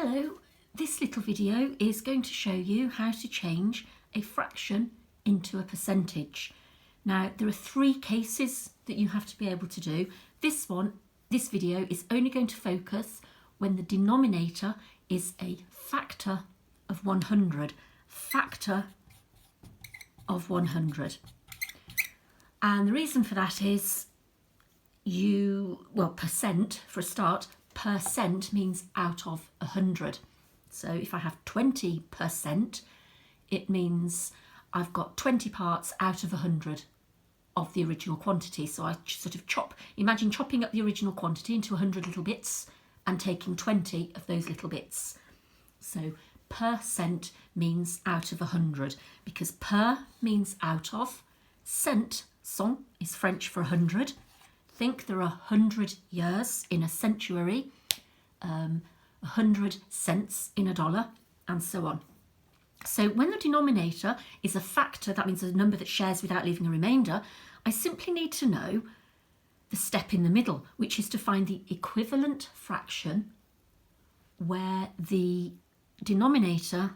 Hello, this little video is going to show you how to change a fraction into a percentage. Now there are three cases that you have to be able to do. This video is only going to focus when the denominator is a factor of 100. Factor of 100. And the reason for that is percent for a start. Percent means out of 100. So if I have 20%, it means I've got 20 parts out of 100 of the original quantity. So I sort of imagine chopping up the original quantity into 100 little bits and taking 20 of those little bits. So percent means out of 100, because per means out of, cent is French for 100. Think there are 100 years in a century, 100 cents in a dollar, and so on. So when the denominator is a factor, that means a number that shares without leaving a remainder, I simply need to know the step in the middle, which is to find the equivalent fraction where the denominator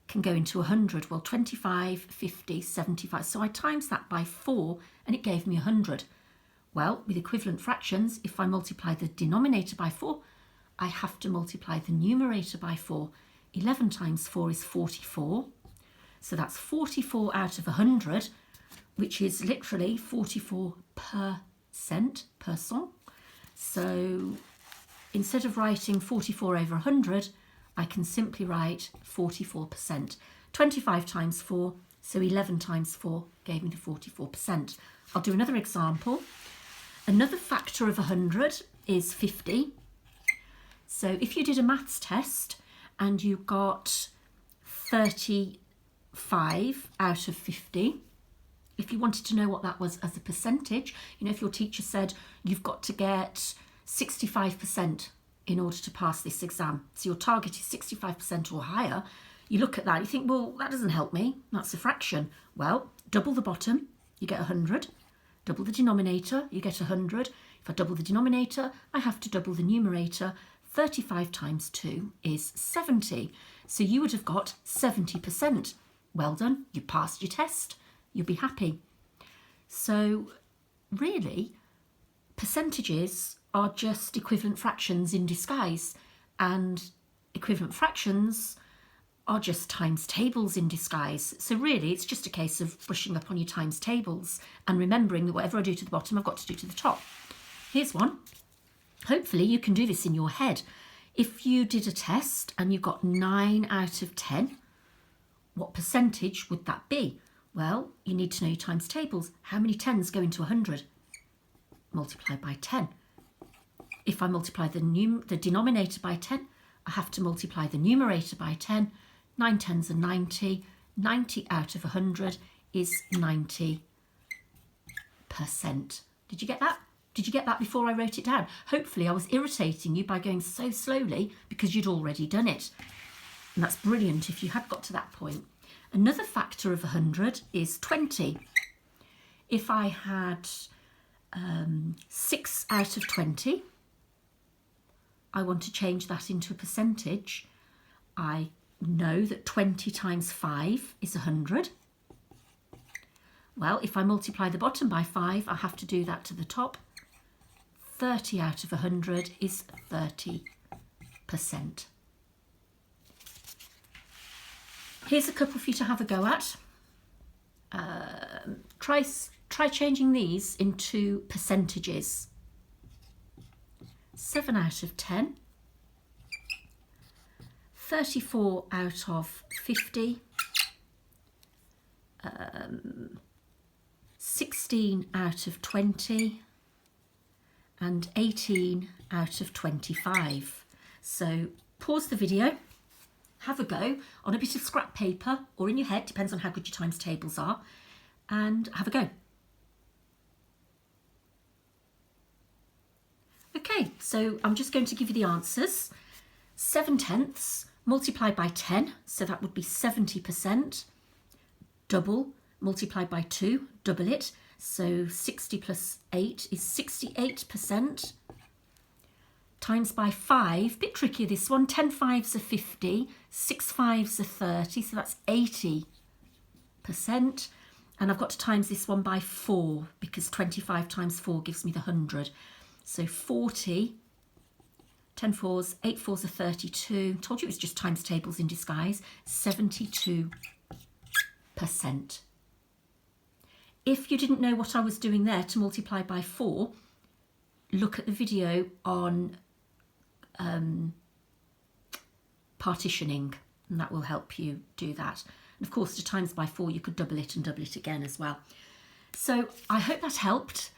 can go into 100. Well, 25, 50, 75. So I times that by 4 and it gave me 100. Well, with equivalent fractions, if I multiply the denominator by 4, I have to multiply the numerator by 4. 11 times 4 is 44. So that's 44 out of 100, which is literally 44%, percent. So instead of writing 44 over 100, I can simply write 44%. 25 times 4, so 11 times 4 gave me the 44%. I'll do another example. Another factor of 100 is 50. So if you did a maths test and you got 35 out of 50, if you wanted to know what that was as a percentage, if your teacher said you've got to get 65% in order to pass this exam, so your target is 65% or higher, you look at that, you think, well, that doesn't help me, that's a fraction. Well, double the bottom, you get 100. Double the denominator, you get 100. If I double the denominator, I have to double the numerator. 35 times 2 is 70. So you would have got 70%. Well done, you passed your test. You'll be happy. So really, percentages are just equivalent fractions in disguise, and equivalent fractions are just times tables in disguise. So really it's just a case of brushing up on your times tables and remembering that whatever I do to the bottom I've got to do to the top. Here's one. Hopefully you can do this in your head. If you did a test and you got 9 out of 10, what percentage would that be? Well, you need to know your times tables. How many 10s go into 100? Multiply by 10. If I multiply the denominator by 10, I have to multiply the numerator by 10. 9 tens are 90. 90 out of 100 is 90%. Did you get that? Did you get that before I wrote it down? Hopefully I was irritating you by going so slowly because you'd already done it. And that's brilliant if you had got to that point. Another factor of 100 is 20. If I had 6 out of 20, I want to change that into a percentage. I know that 20 times 5 is 100. Well, if I multiply the bottom by 5, I have to do that to the top. 30 out of 100 is 30%. Here's a couple for you to have a go at. Try changing these into percentages. 7 out of 10. 34 out of 50, 16 out of 20, and 18 out of 25. So pause the video, have a go on a bit of scrap paper or in your head, depends on how good your times tables are, and have a go. Okay, so I'm just going to give you the answers. 7/10 multiplied by 10, so that would be 70%. Double multiplied by 2, double it, so 60 plus 8 is 68%. times by 5, bit trickier this one, 10 fives are 50, 6 fives are 30, so that's 80%. And I've got to times this one by 4 because 25 times 4 gives me the 100. So 40, 10 fours, 8 fours are 32. Told you it was just times tables in disguise. 72%. If you didn't know what I was doing there to multiply by 4, look at the video on partitioning, and that will help you do that. And of course, to times by 4, you could double it and double it again as well. So I hope that helped.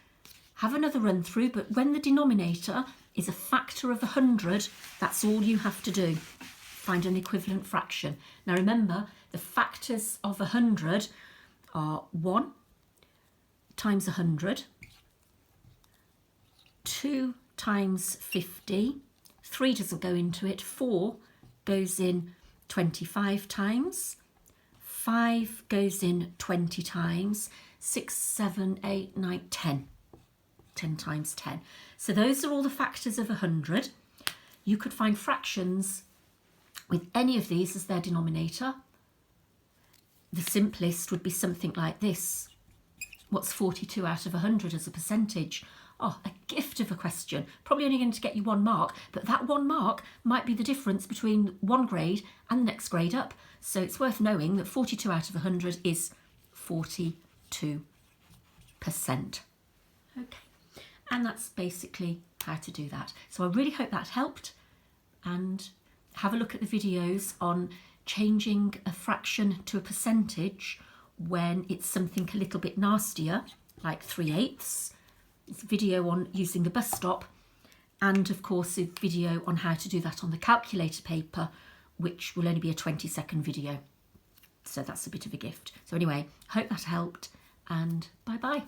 Have another run through, but when the denominator is a factor of 100, that's all you have to do. Find an equivalent fraction. Now remember, the factors of 100 are 1 times 100, 2 times 50, 3 doesn't go into it, 4 goes in 25 times, 5 goes in 20 times, 6, 7, 8, 9, 10. 10 times 10. So those are all the factors of 100. You could find fractions with any of these as their denominator. The simplest would be something like this. What's 42 out of 100 as a percentage? Oh, a gift of a question. Probably only going to get you 1 mark, but that 1 mark might be the difference between one grade and the next grade up. So it's worth knowing that 42 out of 100 is 42%. Okay. And that's basically how to do that. So I really hope that helped, and have a look at the videos on changing a fraction to a percentage when it's something a little bit nastier, like 3/8. It's a video on using the bus stop, and of course a video on how to do that on the calculator paper, which will only be a 20-second video. So that's a bit of a gift. So anyway, hope that helped, and bye-bye.